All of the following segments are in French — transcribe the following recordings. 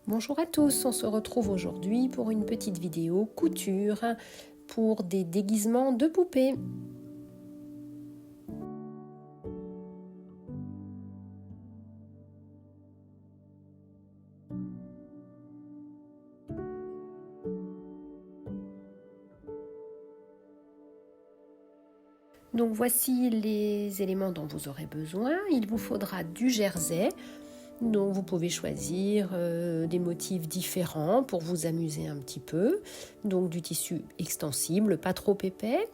Bonjour à tous, on se retrouve aujourd'hui pour une petite vidéo couture pour des déguisements de poupées. Donc voici les éléments dont vous aurez besoin. Il vous faudra du jersey, donc vous pouvez choisir des motifs différents pour vous amuser un petit peu. Donc du tissu extensible, pas trop épais.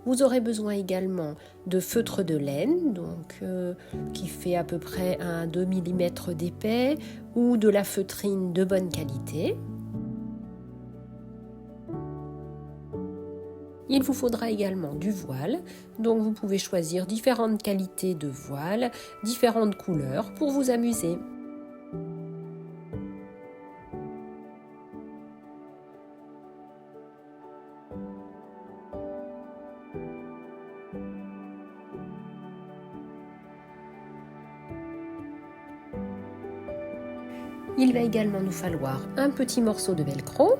Vous aurez besoin également de feutre de laine, qui fait à peu près un 2 mm d'épais, ou de la feutrine de bonne qualité. Il vous faudra également du voile, donc vous pouvez choisir différentes qualités de voile, différentes couleurs pour vous amuser. Il va également nous falloir un petit morceau de velcro,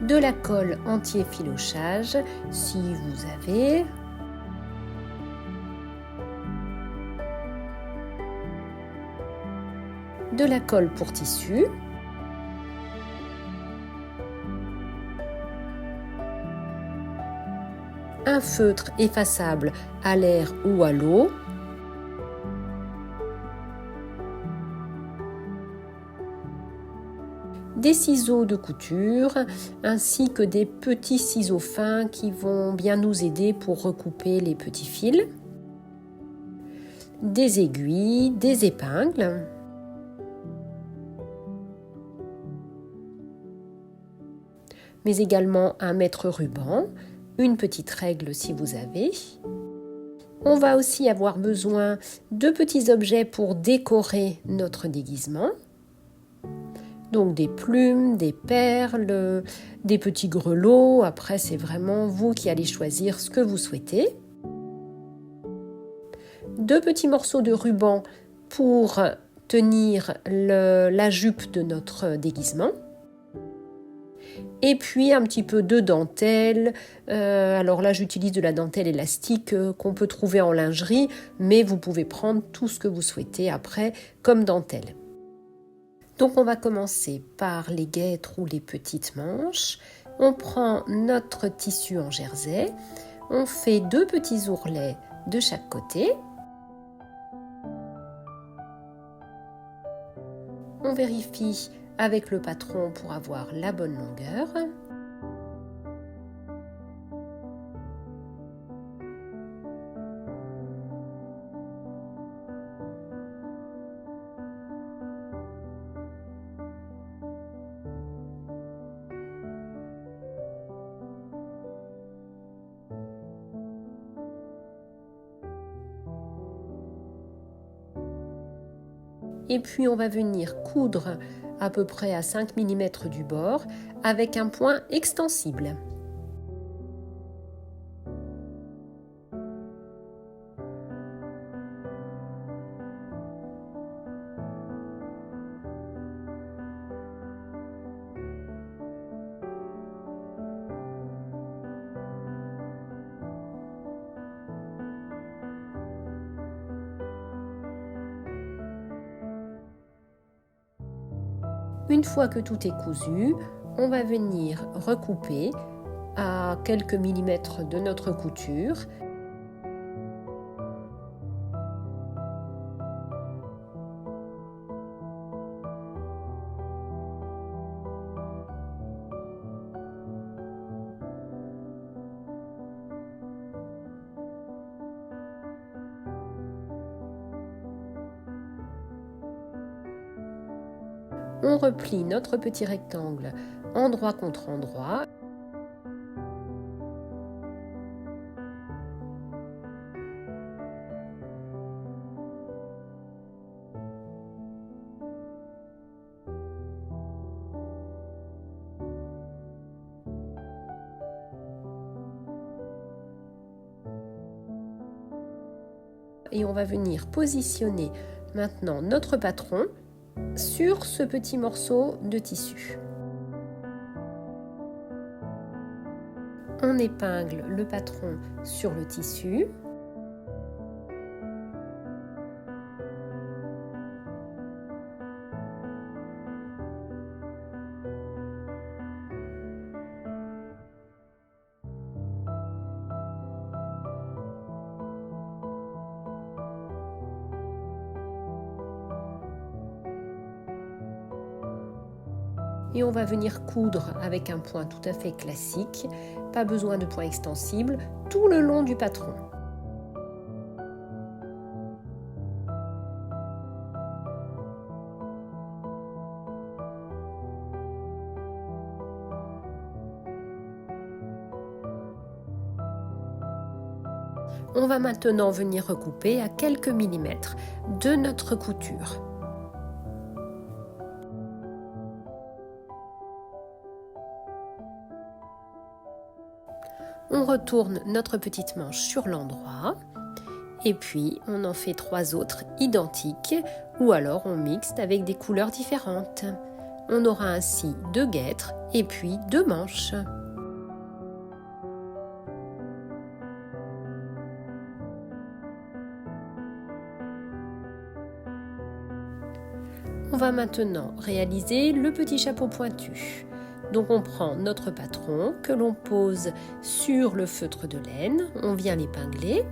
de la colle anti-effilochage si vous avez, de la colle pour tissu, un feutre effaçable à l'air ou à l'eau, des ciseaux de couture ainsi que des petits ciseaux fins qui vont bien nous aider pour recouper les petits fils, des aiguilles, des épingles, mais également un mètre ruban, une petite règle si vous avez. On va aussi avoir besoin de petits objets pour décorer notre déguisement. Donc des plumes, des perles, des petits grelots. Après, c'est vraiment vous qui allez choisir ce que vous souhaitez. Deux petits morceaux de ruban pour tenir la jupe de notre déguisement. Et puis un petit peu de dentelle. Alors là, j'utilise de la dentelle élastique qu'on peut trouver en lingerie, mais vous pouvez prendre tout ce que vous souhaitez après comme dentelle. Donc on va commencer par les guêtres ou les petites manches. On prend notre tissu en jersey, on fait deux petits ourlets de chaque côté. On vérifie avec le patron pour avoir la bonne longueur. Et puis on va venir coudre à peu près à 5 mm du bord avec un point extensible. Une fois que tout est cousu, on va venir recouper à quelques millimètres de notre couture. On replie notre petit rectangle endroit contre endroit. Et on va venir positionner maintenant notre patron sur ce petit morceau de tissu. On épingle le patron sur le tissu. Et on va venir coudre avec un point tout à fait classique, pas besoin de point extensible, tout le long du patron. On va maintenant venir recouper à quelques millimètres de notre couture. On retourne notre petite manche sur l'endroit et puis on en fait 3 autres identiques ou alors on mixte avec des couleurs différentes. On aura ainsi 2 guêtres et puis 2 manches. On va maintenant réaliser le petit chapeau pointu. Donc on prend notre patron que l'on pose sur le feutre de laine, on vient l'épingler.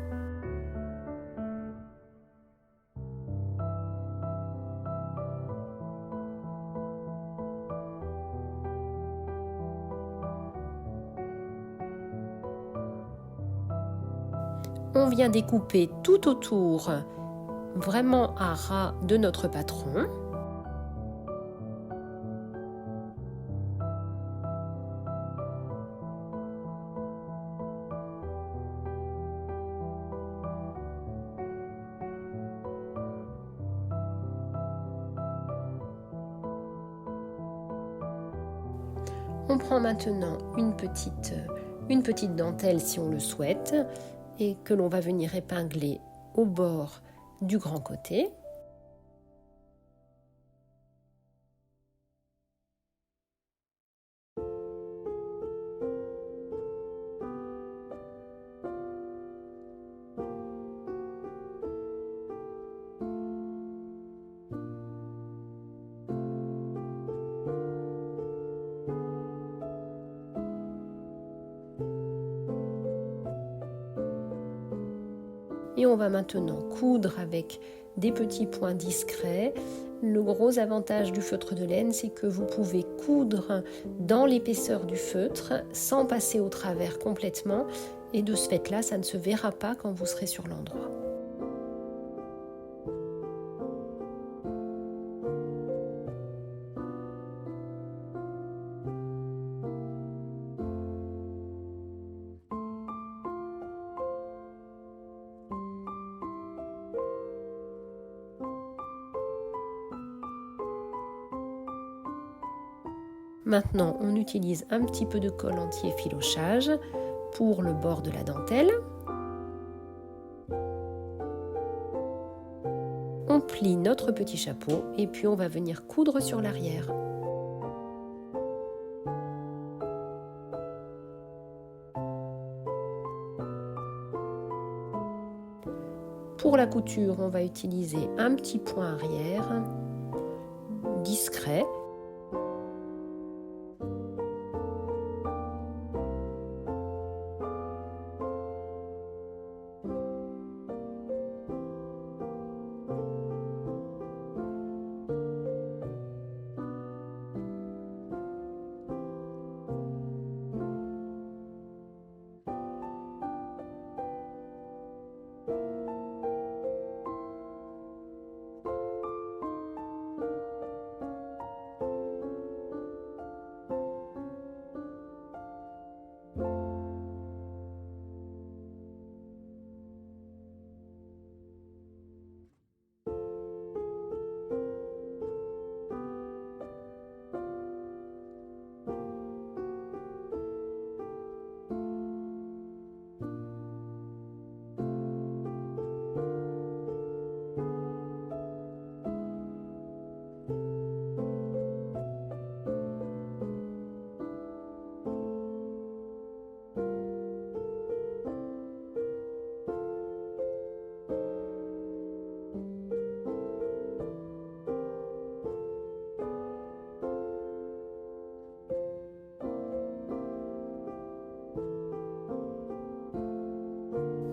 On vient découper tout autour, vraiment à ras de notre patron. On prend maintenant une petite dentelle si on le souhaite et que l'on va venir épingler au bord du grand côté. Et on va maintenant coudre avec des petits points discrets. Le gros avantage du feutre de laine, c'est que vous pouvez coudre dans l'épaisseur du feutre sans passer au travers complètement. Et de ce fait-là, ça ne se verra pas quand vous serez sur l'endroit. Maintenant, on utilise un petit peu de colle anti-effilochage pour le bord de la dentelle. On plie notre petit chapeau et puis on va venir coudre sur l'arrière. Pour la couture, on va utiliser un petit point arrière discret.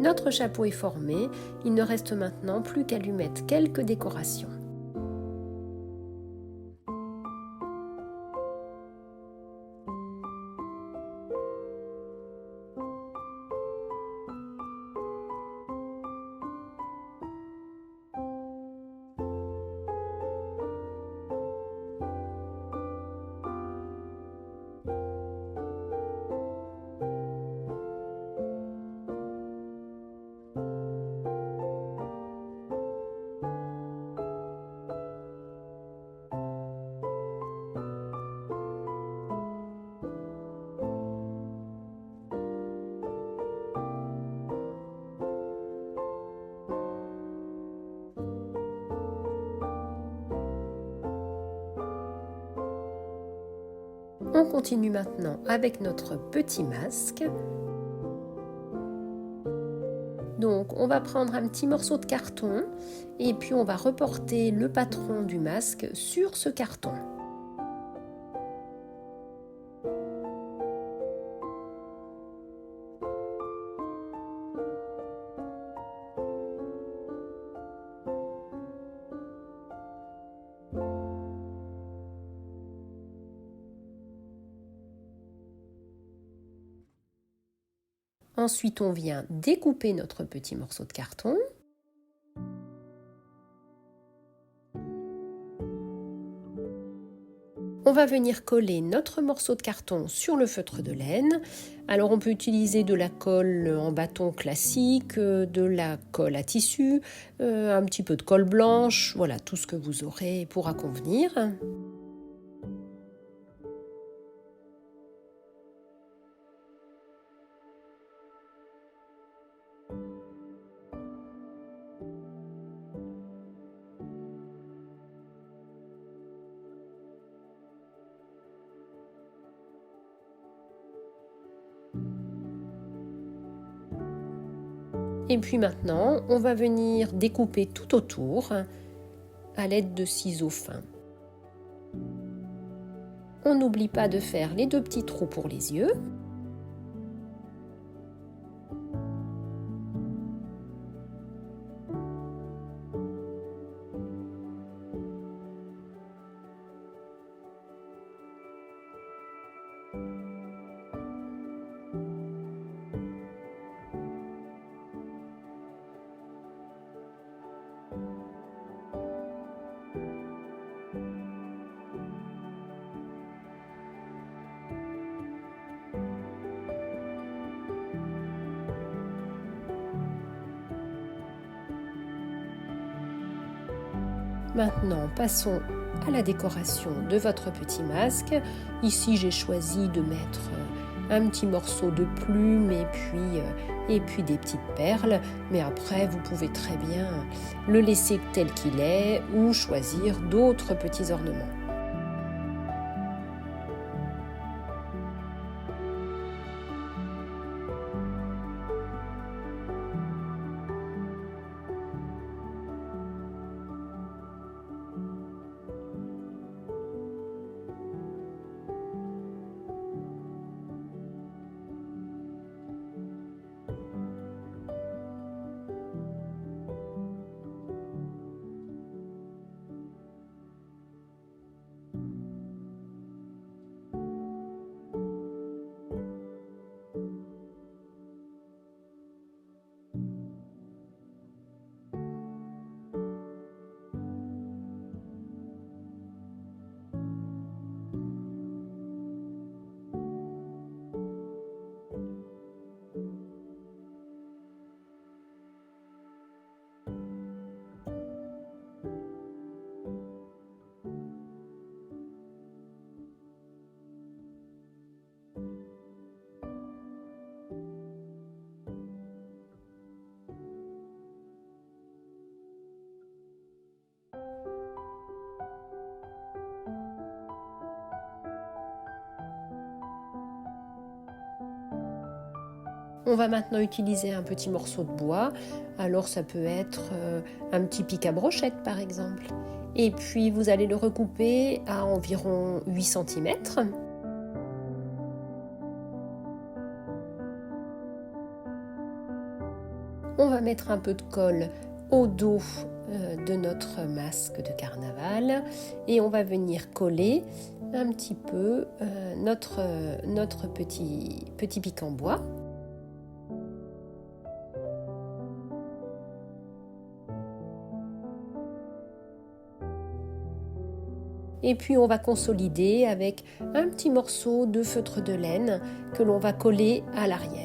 Notre chapeau est formé, il ne reste maintenant plus qu'à lui mettre quelques décorations. On continue maintenant avec notre petit masque. Donc on va prendre un petit morceau de carton et puis on va reporter le patron du masque sur ce carton. Ensuite, on vient découper notre petit morceau de carton. On va venir coller notre morceau de carton sur le feutre de laine. Alors on peut utiliser de la colle en bâton classique, de la colle à tissu, un petit peu de colle blanche, voilà tout ce que vous aurez pourra convenir. Et puis maintenant, on va venir découper tout autour à l'aide de ciseaux fins. On n'oublie pas de faire les 2 petits trous pour les yeux. Maintenant, passons à la décoration de votre petit masque. Ici, j'ai choisi de mettre un petit morceau de plume et puis des petites perles. Mais après, vous pouvez très bien le laisser tel qu'il est ou choisir d'autres petits ornements. On va maintenant utiliser un petit morceau de bois. Alors ça peut être un petit pic à brochette par exemple. Et puis vous allez le recouper à environ 8 cm. On va mettre un peu de colle au dos de notre masque de carnaval et on va venir coller un petit peu notre petit pic en bois. Et puis on va consolider avec un petit morceau de feutre de laine que l'on va coller à l'arrière.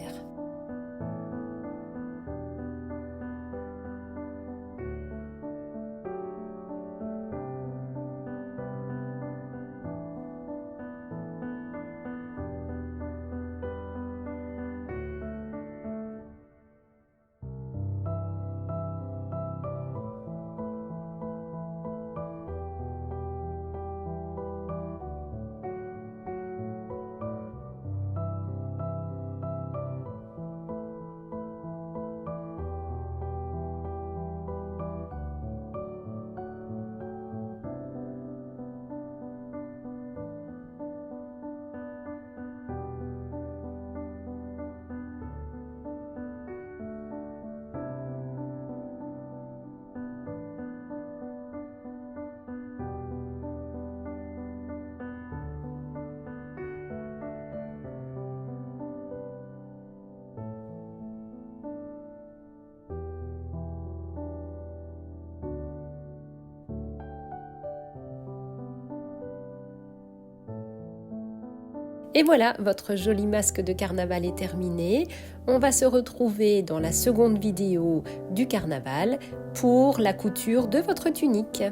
Et voilà, votre joli masque de carnaval est terminé. On va se retrouver dans la seconde vidéo du carnaval pour la couture de votre tunique.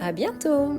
À bientôt!